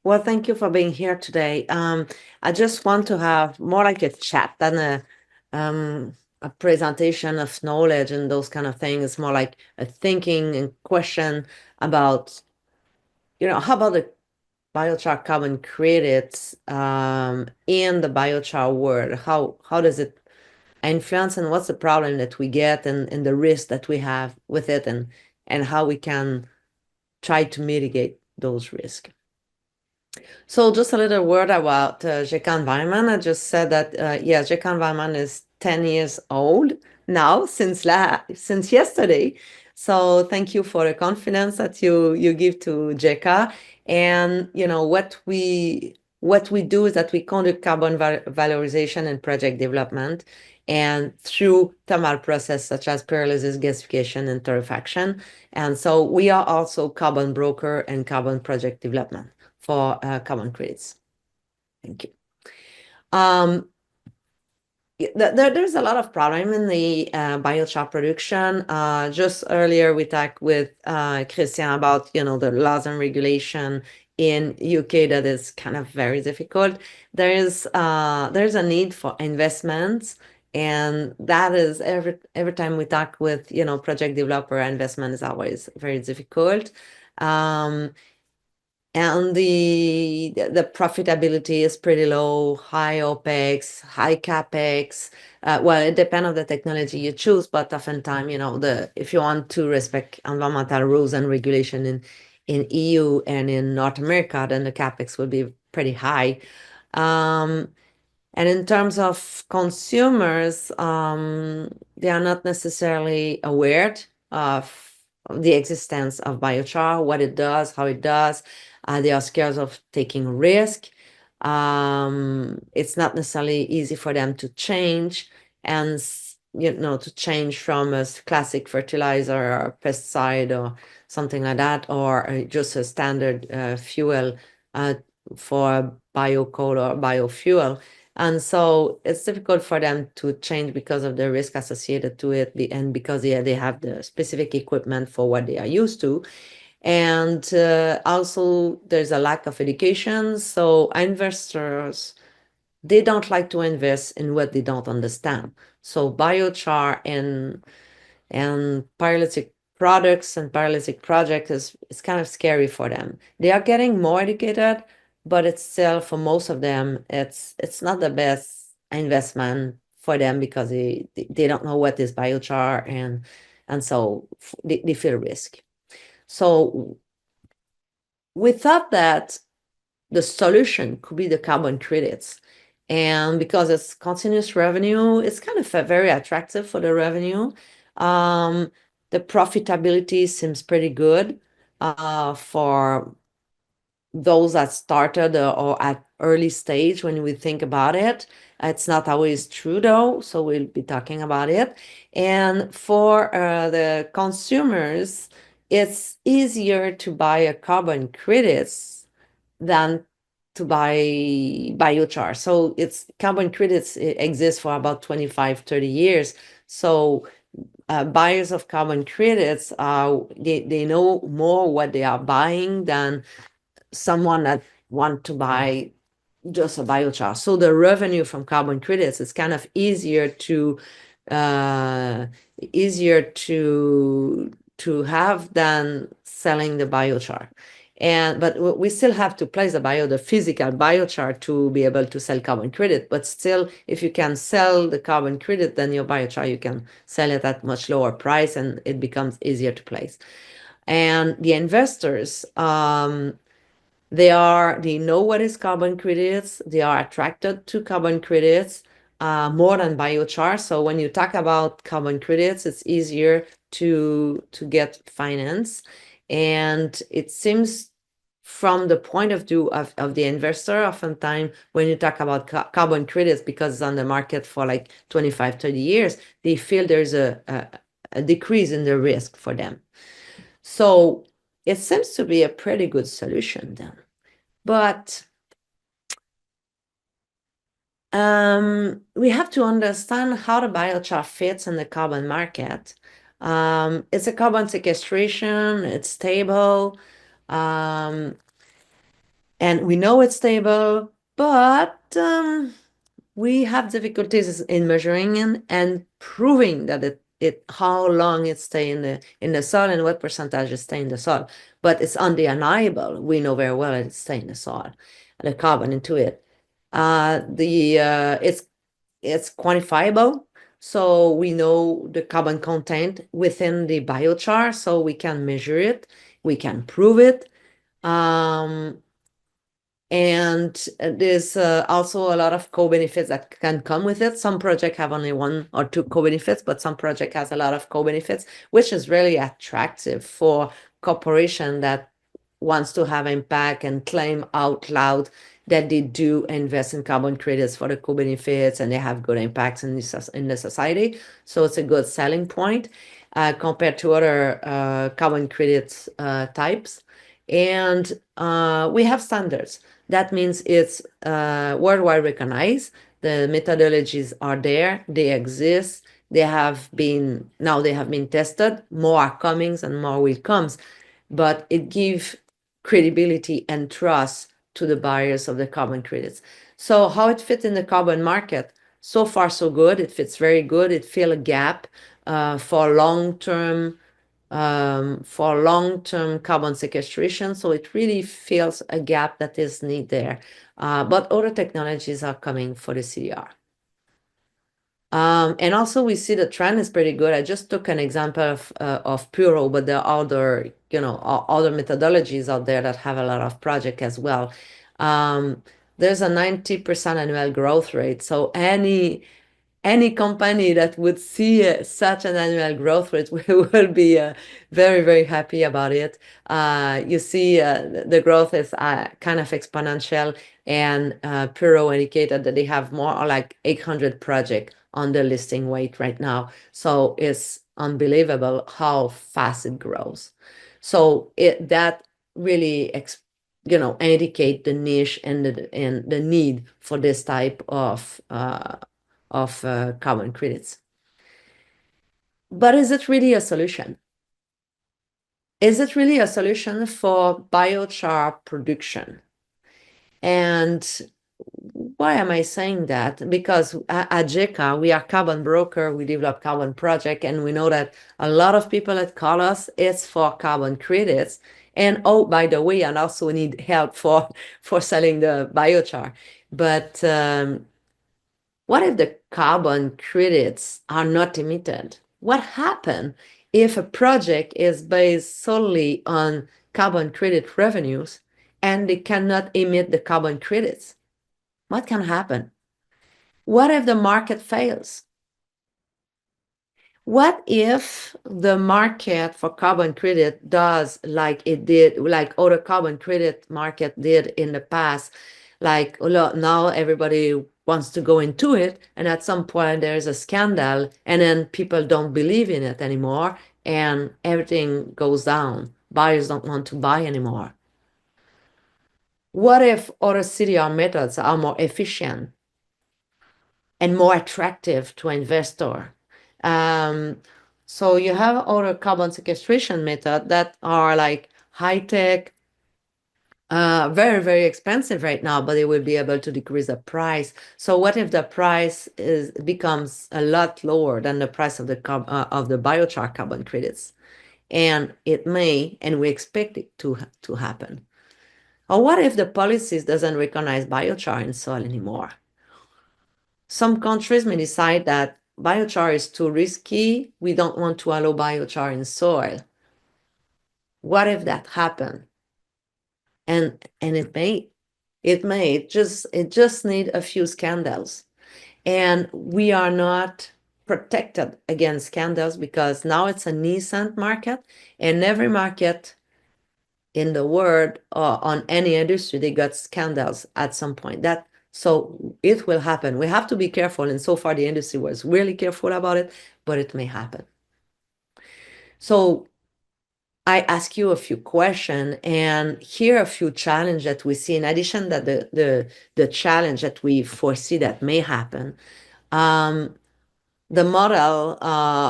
Well, thank you for being here today. I just want to have more like a chat than a presentation of knowledge and those kind of things. More like a thinking and question about, how about the biochar carbon credits in the biochar world? How does it influence, and what's the problem that we get, and the risk that we have with it, and how we can try to mitigate those risks. So just a little word about GK Environment. I just said that, yeah, GK Environment is 10 years old now since yesterday. So thank you for the confidence that you give to GK. And what we do is that we conduct carbon valorization and project development, and through thermal process such as pyrolysis, gasification, and torrefaction. And so we are also carbon broker and carbon project development for carbon credits. Thank you. There's a lot of problem in the biochar production. Just earlier we talked with Christian about the laws and regulation in UK that is kind of very difficult. There's a need for investments, and that is every time we talk with project developer, investment is always very difficult. And the profitability is pretty low, high OpEx, high CapEx. Well, it depends on the technology you choose, but oftentimes, if you want to respect environmental rules and regulation in EU and in North America, then the CapEx will be pretty high. And in terms of consumers, they are not necessarily aware of the existence of biochar, what it does, how it does. They are scared of taking risk. It's not necessarily easy for them to change, and to change from a classic fertilizer or pesticide or something like that, or just a standard fuel for biocoal or biofuel. And so it's difficult for them to change because of the risk associated to it, and because they have the specific equipment for what they are used to. And also there's a lack of education. So investors, they don't like to invest in what they don't understand. So biochar and pyrolytic products and pyrolytic projects is kind of scary for them. They are getting more educated, but it's still, for most of them, it's not the best investment for them, because they don't know what is biochar, and so they feel risk. So we thought that the solution could be the carbon credits. And because it's continuous revenue, it's kind of very attractive for the revenue. The profitability seems pretty good for those that started or at early stage when we think about it. It's not always true though, so we'll be talking about it. And for the consumers, it's easier to buy a carbon credits than to buy biochar. So it's carbon credits exist for about 25, 30 years. So buyers of carbon credits, they know more what they are buying than someone that want to buy just a biochar. So the revenue from carbon credits is kind of easier to have than selling the biochar. But we still have to place the physical biochar to be able to sell carbon credit. But still, if you can sell the carbon credit, then your biochar, you can sell it at much lower price, and it becomes easier to place. And the investors, they know what is carbon credits. They are attracted to carbon credits more than biochar. So when you talk about carbon credits, it's easier to get finance. And it seems, from the point of view of the investor, oftentimes when you talk about carbon credits, because it's on the market for like 25, 30 years, they feel there's a decrease in the risk for them. So it seems to be a pretty good solution then. But we have to understand how the biochar fits in the carbon market. It's a carbon sequestration, it's stable. And we know it's stable, but we have difficulties in measuring and proving that it how long it stay in the soil and what percentage it stay in the soil. But it's undeniable. We know very well it stay in the soil, the carbon into it. The it's quantifiable, so we know the carbon content within the biochar, so we can measure it, we can prove it. And there's also a lot of co-benefits that can come with it. Some projects have only one or two co-benefits, but some project has a lot of co-benefits, which is really attractive for corporation that wants to have impact and claim out loud that they do invest in carbon credits for the co-benefits and they have good impacts in the society. So it's a good selling point compared to other carbon credits types. And we have standards. That means it's worldwide recognized. The methodologies are there, they exist, now they have been tested, more are coming and more will come, but it gives credibility and trust to the buyers of the carbon credits. So how it fits in the carbon market? So far, so good. It fits very good. It fills a gap for long-term carbon sequestration. So it really fills a gap that is need there. But other technologies are coming for the CDR. And also we see the trend is pretty good. I just took an example of Puro, but there are other methodologies out there that have a lot of project as well. There's a 90% annual growth rate. So any company that would see such an annual growth rate will be very, very happy about it. You see the growth is kind of exponential, and Puro indicated that they have more or like 800 projects on the listing weight right now. So it's unbelievable how fast it grows. So that really indicate the niche and the need for this type of carbon credits. But is it really a solution? Is it really a solution for biochar production? And why am I saying that? Because at JECA, we are carbon broker, we develop carbon project, and we know that a lot of people that call us, it's for carbon credits. And oh, by the way, and also need help for selling the biochar. But what if the carbon credits are not emitted? What happens if a project is based solely on carbon credit revenues and they cannot emit the carbon credits? What can happen? What if the market fails? What if the market for carbon credit does like it did, like other carbon credit market did in the past? Like now everybody wants to go into it, and at some point there's a scandal, and then people don't believe in it anymore, and everything goes down. Buyers don't want to buy anymore. What if other CDR methods are more efficient and more attractive to investor? So you have other carbon sequestration method that are like high tech, very, very expensive right now, but they will be able to decrease the price. So what if the price becomes a lot lower than the price of the biochar carbon credits? And it may, and we expect it to happen. Or what if the policies doesn't recognize biochar in soil anymore? Some countries may decide that biochar is too risky. We don't want to allow biochar in soil. What if that happens? And it just need a few scandals. And we are not protected against scandals because now it's a nascent market, and every market in the world or on any industry, they got scandals at some point. So it will happen. We have to be careful. And so far, the industry was really careful about it, but it may happen. So I ask you a few questions, and here are a few challenges that we see in addition that the challenge that we foresee that may happen. The model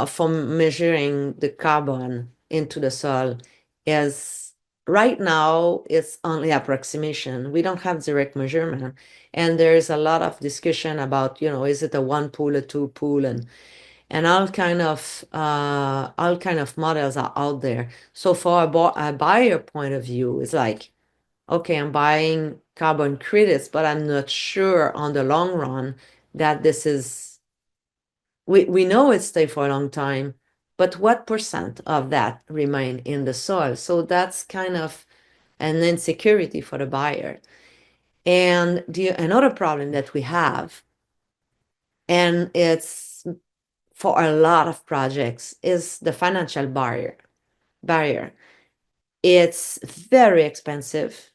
for measuring the carbon into the soil is right now it's only approximation. We don't have direct measurement, and there's a lot of discussion about, is it a one pool, a two pool, and all kind of models are out there. So for a buyer point of view, it's like, okay, I'm buying carbon credits, but I'm not sure on the long run that this is, we know it stay for a long time, but what percent of that remain in the soil? So that's kind of an insecurity for the buyer. And another problem that we have, and it's for a lot of projects, is the financial barrier. It's very expensive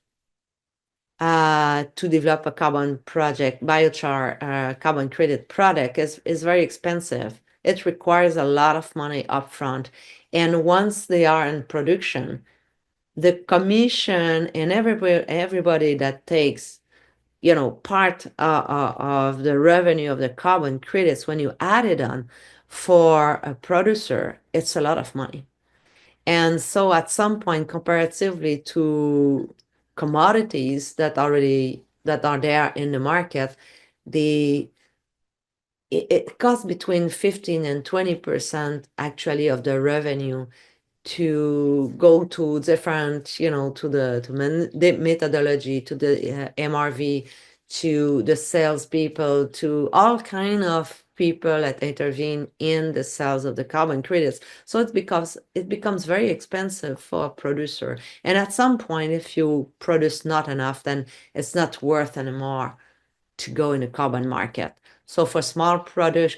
to develop a carbon project. Biochar carbon credit product is very expensive. It requires a lot of money upfront. And once they are in production, the commission and everybody that takes, part of the revenue of the carbon credits, when you add it on for a producer, it's a lot of money. And so at some point, comparatively to commodities that are there in the market, it costs between 15 and 20% actually of the revenue to go to different, to the methodology, to the MRV, to the salespeople, to all kind of people that intervene in the sales of the carbon credits. So it becomes very expensive for a producer. And at some point, if you produce not enough, then it's not worth anymore to go in the carbon market. So for small biochar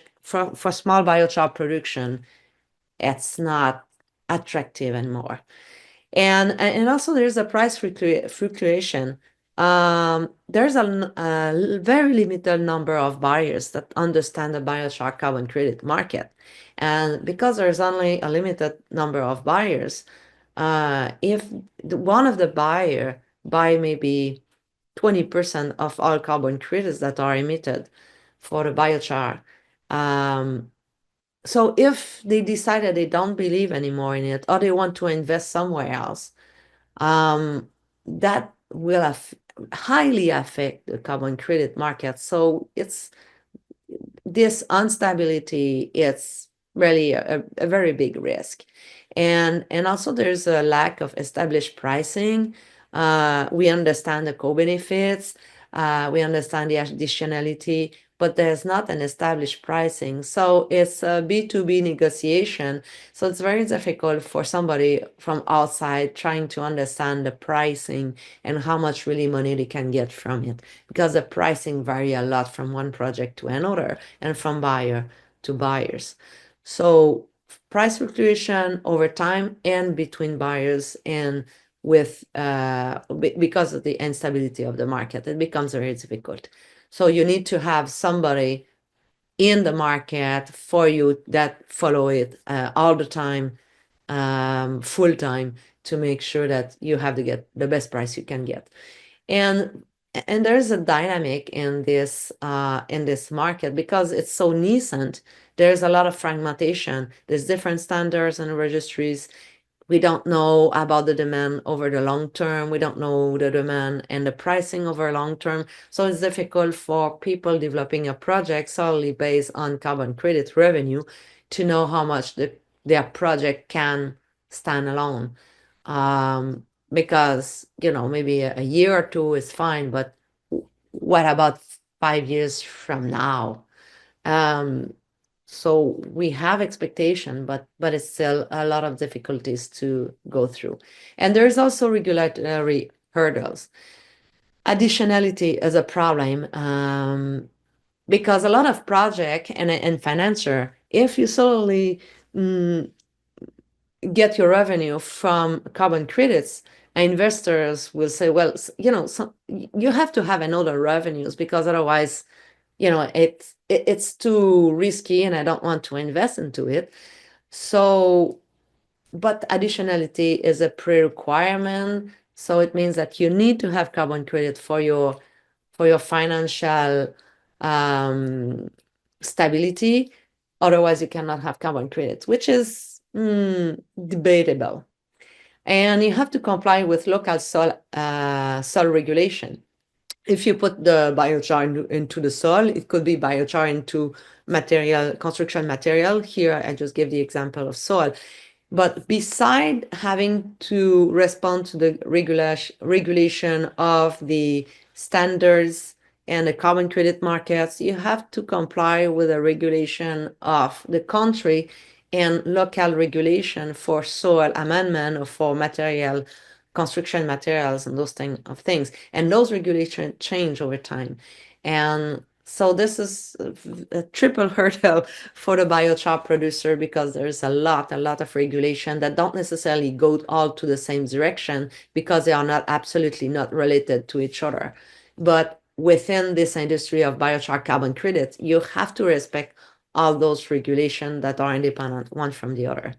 production, it's not attractive anymore. And also there's a price fluctuation. There's a very limited number of buyers that understand the biochar carbon credit market. And because there's only a limited number of buyers, if one of the buyer buy maybe 20% of all carbon credits that are emitted for the biochar, so if they decided they don't believe anymore in it, or they want to invest somewhere else, that will highly affect the carbon credit market. So it's this instability, it's really a very big risk. And also there's a lack of established pricing. We understand the co-benefits, we understand the additionality, but there's not an established pricing. So it's a B2B negotiation. So it's very difficult for somebody from outside trying to understand the pricing and how much really money they can get from it, because the pricing vary a lot from one project to another and from buyer to buyers. So price fluctuation over time and between buyers, and with because of the instability of the market, it becomes very difficult. So you need to have somebody in the market for you that follow it all the time, full time, to make sure that you have to get the best price you can get. And there's a dynamic in this market because it's so nascent. There's a lot of fragmentation. There's different standards and registries. We don't know about the demand over the long term. We don't know the demand and the pricing over long term. So it's difficult for people developing a project solely based on carbon credit revenue to know how much their project can stand alone. Because, maybe a year or two is fine, but what about 5 years from now? So we have expectation, but it's still a lot of difficulties to go through. And there's also regulatory hurdles. Additionality is a problem, because a lot of project and financier, if you solely get your revenue from carbon credits, investors will say, well, you have to have another revenues, because otherwise, it's too risky and I don't want to invest into it. So, but additionality is a pre-requirement. So it means that you need to have carbon credit for your financial stability. Otherwise, you cannot have carbon credits, which is debatable. And you have to comply with local soil regulation. If you put the biochar into the soil, it could be biochar into material, construction material. Here, I just gave the example of soil. But beside having to respond to the regulation of the standards and the carbon credit markets, you have to comply with the regulation of the country and local regulation for soil amendment or for material, construction materials and those things. And those regulations change over time. And so this is a triple hurdle for the biochar producer because there's a lot of regulation that don't necessarily go all to the same direction because they are not absolutely not related to each other. But within this industry of biochar carbon credits, you have to respect all those regulations that are independent one from the other.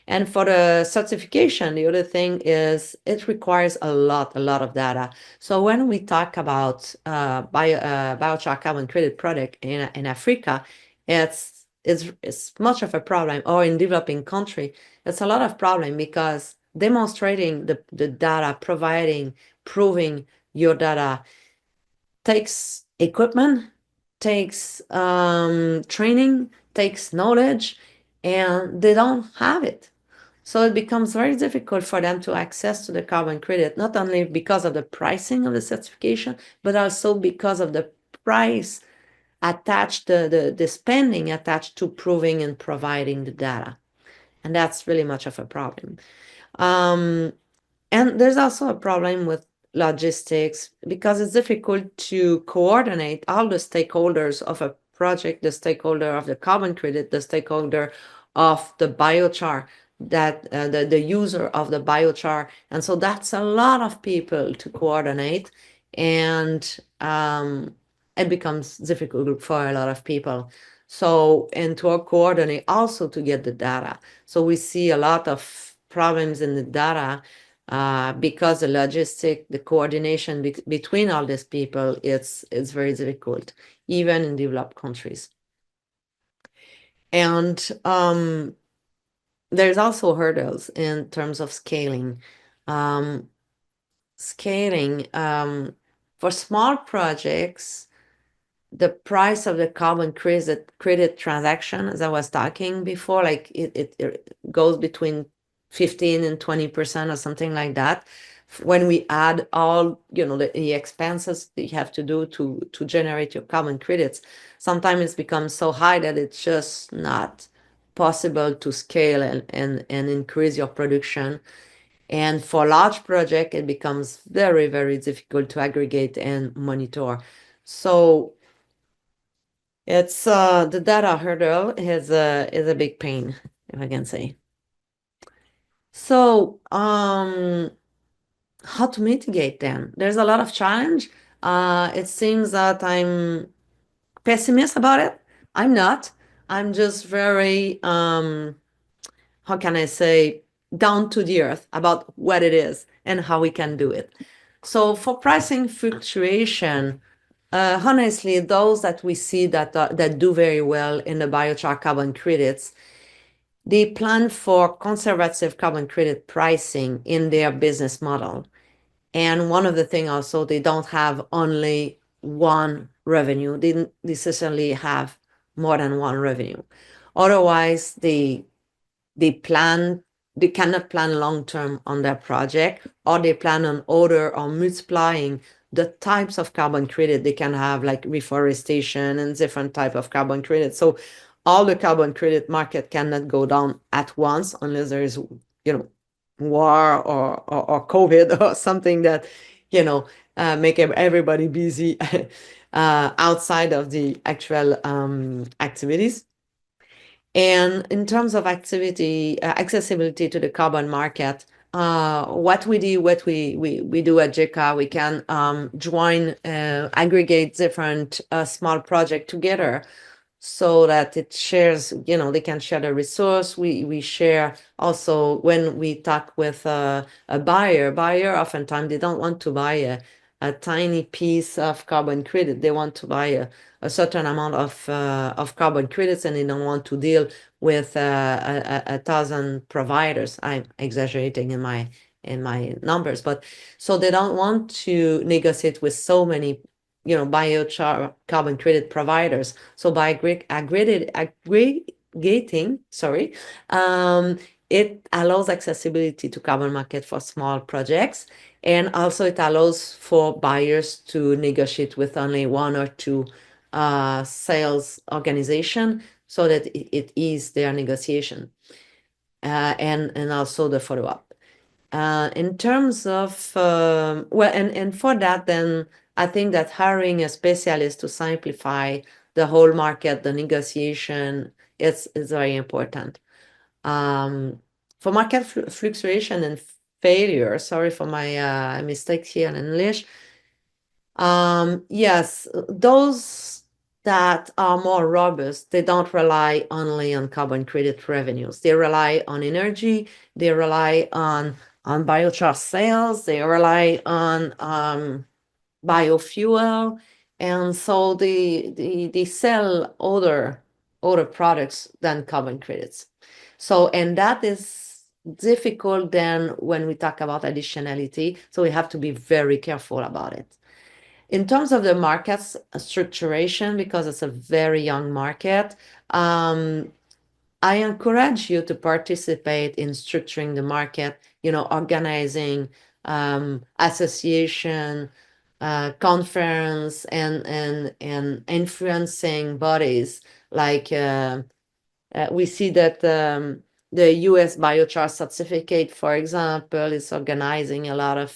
And for the certification, the other thing is it requires a lot of data. So when we talk about biochar carbon credit product in Africa, it's much of a problem, or in developing country, it's a lot of problem because demonstrating the data, proving your data takes equipment, takes training, takes knowledge, and they don't have it. So it becomes very difficult for them to access to the carbon credit, not only because of the pricing of the certification, but also because of the price attached, the spending attached to proving and providing the data. And that's really much of a problem. And there's also a problem with logistics because it's difficult to coordinate all the stakeholders of a project, the stakeholder of the carbon credit, the stakeholder of the biochar, that the user of the biochar. And so that's a lot of people to coordinate, and it becomes difficult for a lot of people. So, and to coordinate also to get the data. So we see a lot of problems in the data because the logistic, the coordination between all these people, it's very difficult, even in developed countries. And there's also hurdles in terms of scaling. For small projects, the price of the carbon credit transaction, as I was talking before, like it goes between 15 and 20% or something like that. When we add all, the expenses that you have to do to generate your carbon credits, sometimes it's become so high that it's just not possible to scale and increase your production. And for large project, it becomes very, very difficult to aggregate and monitor. So it's the data hurdle is a big pain, if I can say. So how to mitigate them? There's a lot of challenge. It seems that I'm pessimist about it. I'm not. I'm just very how can I say, down to the earth about what it is and how we can do it. So for pricing fluctuation, honestly, those that we see that do very well in the biochar carbon credits, they plan for conservative carbon credit pricing in their business model. And one of the things also, they don't have only one revenue. They didn't necessarily have more than one revenue. Otherwise, they cannot plan long-term on their project, or they plan on order or multiplying the types of carbon credit they can have, like reforestation and different type of carbon credit. So all the carbon credit market cannot go down at once unless there is, war or COVID or something that, make everybody busy outside of the actual activities. And in terms of accessibility to the carbon market, what we do at JICA, we can join, aggregate different small projects together so that it shares, they can share the resource. We share also when we talk with a buyer oftentimes they don't want to buy a tiny piece of carbon credit. They want to buy a certain amount of carbon credits, and they don't want to deal with a thousand providers. I'm exaggerating in my numbers, but so they don't want to negotiate with so many, biochar carbon credit providers. So by aggregating, sorry, it allows accessibility to carbon market for small projects, and also it allows for buyers to negotiate with only one or two sales organization, so that it eases their negotiation, and also the follow-up. In terms of, and for that, then I think that hiring a specialist to simplify the whole market, the negotiation, is very important. For market fluctuation and failure, sorry for my mistakes here in English. Yes, those that are more robust, they don't rely only on carbon credit revenues. They rely on energy, they rely on biochar sales, they rely on biofuel, and so they sell other products than carbon credits. So, and that is difficult then when we talk about additionality. So we have to be very careful about it. In terms of the market's structuration, because it's a very young market, I encourage you to participate in structuring the market, organizing association, conference, and influencing bodies. Like we see that the US Biochar Certificate, for example, is organizing a lot of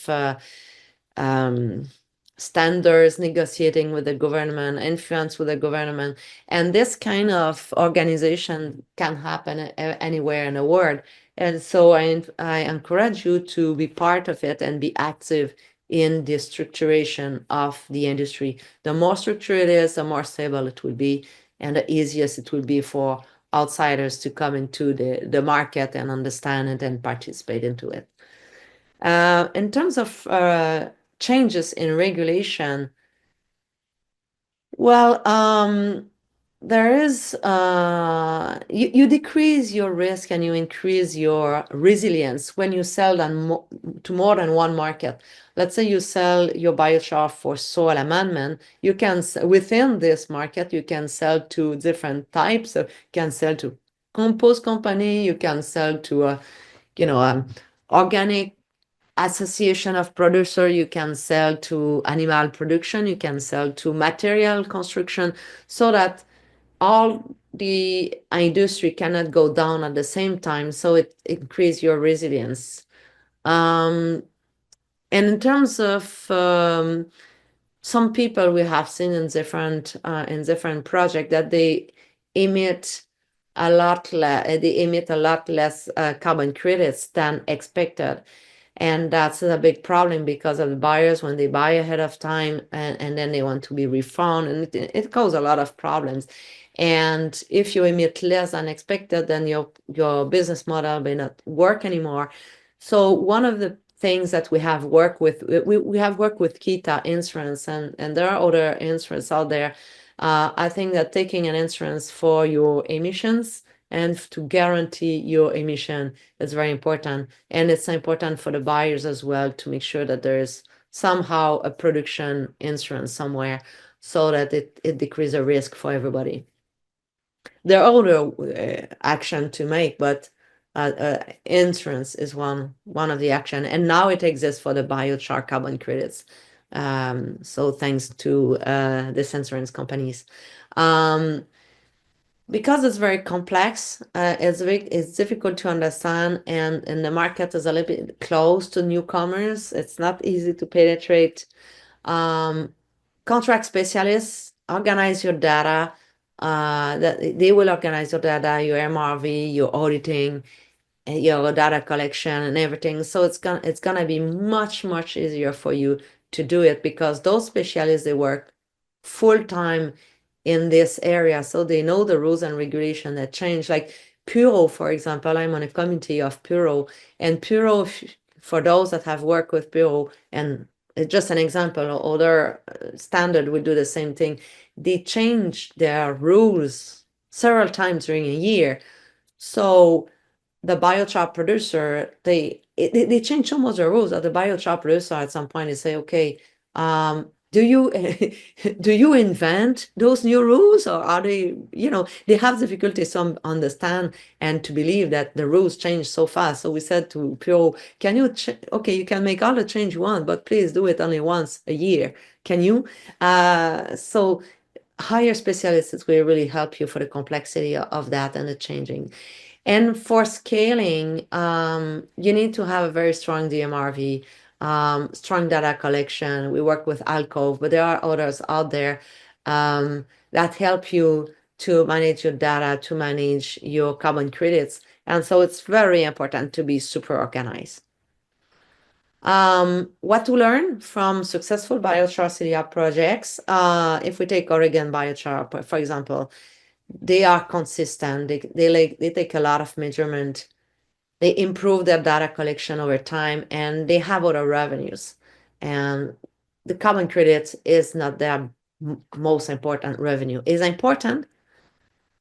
standards, negotiating with the government, influence with the government. And this kind of organization can happen anywhere in the world. And so I encourage you to be part of it and be active in the structuration of the industry. The more structured it is, the more stable it will be, and the easiest it will be for outsiders to come into the market and understand it and participate into it. In terms of changes in regulation, well, there is you decrease your risk and you increase your resilience when you sell to more than one market. Let's say you sell your biochar for soil amendment. You can, within this market, you can sell to different types. You can sell to compost company. You can sell to organic association of producer. You can sell to animal production. You can sell to material construction, so that all the industry cannot go down at the same time, so it increases your resilience. And in terms of some people we have seen in different projects that they emit a lot less carbon credits than expected. And that's a big problem because of the buyers when they buy ahead of time, and then they want to be refunded, and it causes a lot of problems. And if you emit less than expected, then your business model may not work anymore. So one of the things that we have worked with Kita Insurance, and there are other insurance out there. I think that taking an insurance for your emissions and to guarantee your emission is very important. And it's important for the buyers as well to make sure that there is somehow a production insurance somewhere, so that it decreases the risk for everybody. There are other action to make, but insurance is one of the action, and now it exists for the biochar carbon credits. So thanks to these insurance companies. Because it's very complex, it's difficult to understand, and the market is a little bit closed to newcomers. It's not easy to penetrate. Contract specialists organize your data. That they will organize your data, your MRV, your auditing, your data collection, and everything. So it's gonna be much easier for you to do it, because those specialists, they work full time in this area, so they know the rules and regulation that change. Like Puro, for example, I'm on a committee of Puro, and Puro, for those that have worked with Puro, and just an example, other standard will do the same thing. They change their rules several times during a year. So the biochar producer, they change so much the rules that the biochar producer at some point they say, okay, do you do you invent those new rules, or are they, they have difficulty some understand and to believe that the rules change so fast. So we said to Pio, can you okay, you can make all the change you want, but please do it only once a year. Can you? So hire specialists will really help you for the complexity of that and the changing. And for scaling, you need to have a very strong DMRV, strong data collection. We work with Alcove, but there are others out there that help you to manage your data, to manage your carbon credits. And so it's very important to be super organized. What to learn from successful biochar CDR projects? If we take Oregon biochar, for example, they are consistent. They take a lot of measurement. They improve their data collection over time, and they have other revenues. And the carbon credits is not their most important revenue. It's important,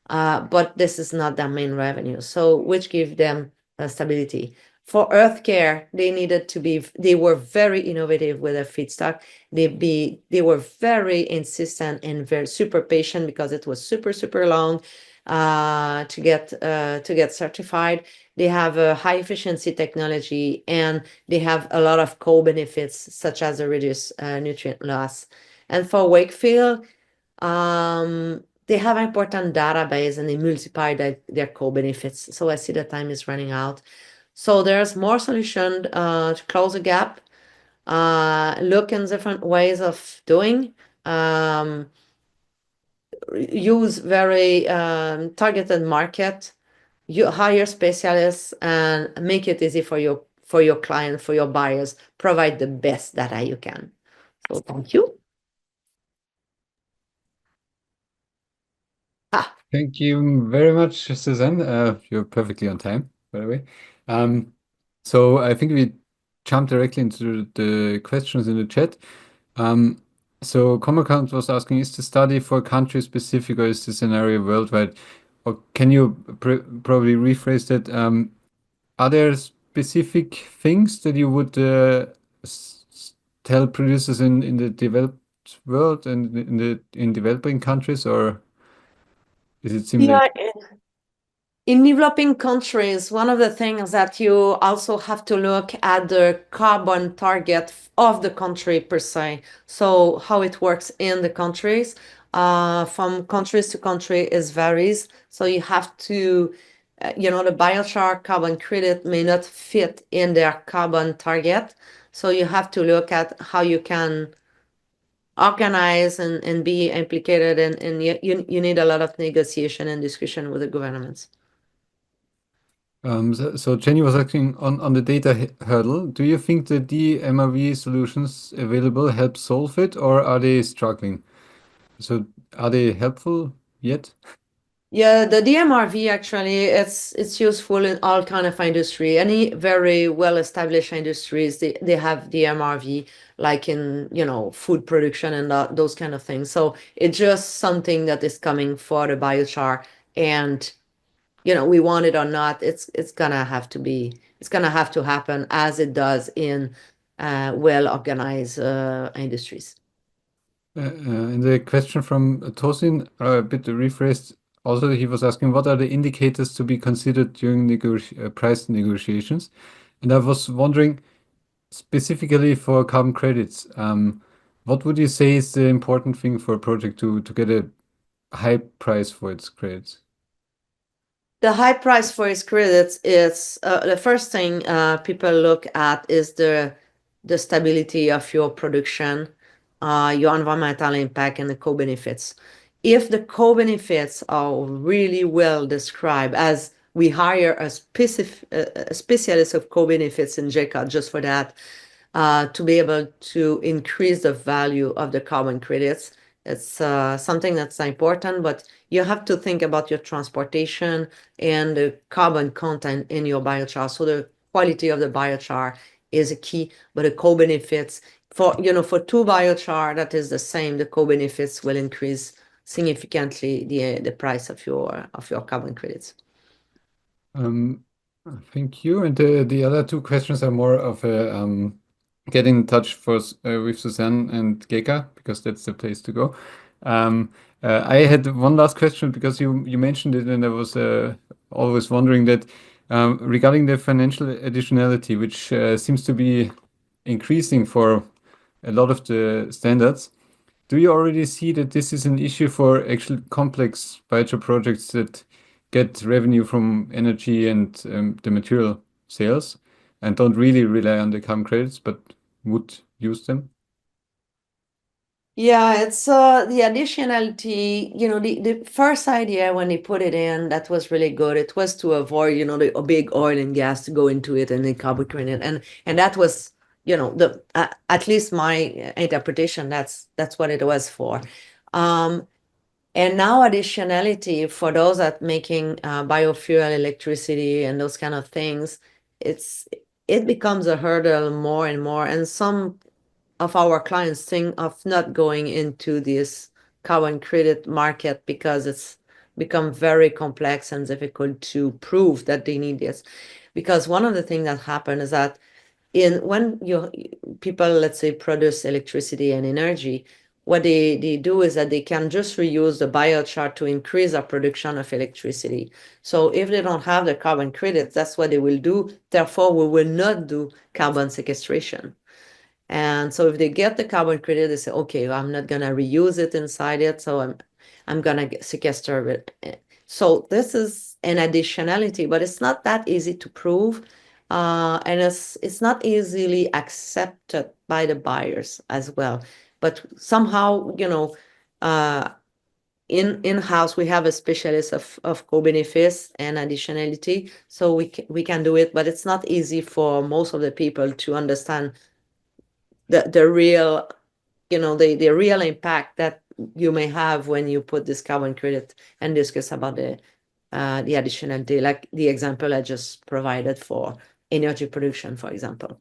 but this is not their main revenue. So which give them stability. For earth care, they were very innovative with their feedstock. They were very insistent and very super patient because it was super long to get certified. They have a high efficiency technology, and they have a lot of co-benefits such as a reduced nutrient loss. And for Wakefield, they have important database and they multiply their co-benefits. So I see the time is running out. So there's more solution to close the gap. Look in different ways of doing. Use very targeted market. You hire specialists and make it easy for your client, for your buyers. Provide the best data you can. So thank you. Thank you very much, Suzanne. You're perfectly on time, by the way. So I think we jump directly into the questions in the chat. So Commercount was asking, is the study for country specific or is the scenario worldwide? Or can you probably rephrase that? Are there specific things that you would tell producers in the developed world and in developing countries, or is it similar? Yeah, in developing countries, one of the things that you also have to look at the carbon target of the country per se. So how it works in the countries, from countries to country is varies. So you have to, the biochar carbon credit may not fit in their carbon target. So you have to look at how you can organize and be implicated, and you need a lot of negotiation and discussion with the governments. So Jenny was asking on the data hurdle, do you think the DMRV solutions available help solve it, or are they struggling? So are they helpful yet? Yeah, the DMRV actually it's useful in all kind of industry. Any very well established industries, they have DMRV, like in food production and those kind of things. So it's just something that is coming for the biochar, and we want it or not, it's gonna have to happen as it does in well organized industries. And the question from Tosin, a bit rephrased. Also, he was asking, what are the indicators to be considered during price negotiations? And I was wondering, specifically for carbon credits, what would you say is the important thing for a project to get a high price for its credits? The high price for its credits is the first thing people look at is the stability of your production, your environmental impact, and the co-benefits. If the co-benefits are really well described, as we hire a specialist of co-benefits in JCA just for that, to be able to increase the value of the carbon credits. It's something that's important, but you have to think about your transportation and the carbon content in your biochar. So the quality of the biochar is a key, but the co-benefits for for two biochar that is the same, the co-benefits will increase significantly the price of your carbon credits. Um, Thank you. And the other two questions are more of a get in touch with Suzanne and Geka, because that's the place to go. I had one last question because you mentioned it, and I was always wondering that regarding the financial additionality, which seems to be increasing for a lot of the standards. Do you already see that this is an issue for actual complex biochar projects that get revenue from energy and the material sales and don't really rely on the carbon credits, but would use them? Yeah, it's the additionality, the first idea when they put it in, that was really good. It was to avoid, the a big oil and gas to go into it and then carbon credit. And that was, the at least my interpretation, that's what it was for. And now additionality for those that making biofuel, electricity, and those kind of things, it becomes a hurdle more and more. And some of our clients think of not going into this carbon credit market because it's become very complex and difficult to prove that they need this. Because one of the things that happened is that when people, let's say, produce electricity and energy, what they do is that they can just reuse the biochar to increase our production of electricity. So if they don't have the carbon credits, that's what they will do. Therefore, we will not do carbon sequestration. And so if they get the carbon credit, they say, okay, well, I'm not gonna reuse it inside it, so I'm gonna sequester it. So this is an additionality, but it's not that easy to prove, and it's not easily accepted by the buyers as well. But somehow, in-house we have a specialist of co-benefits and additionality, so we can do it, but it's not easy for most of the people to understand the real, the real impact that you may have when you put this carbon credit and discuss about the additional day, like the example I just provided for energy production, for example.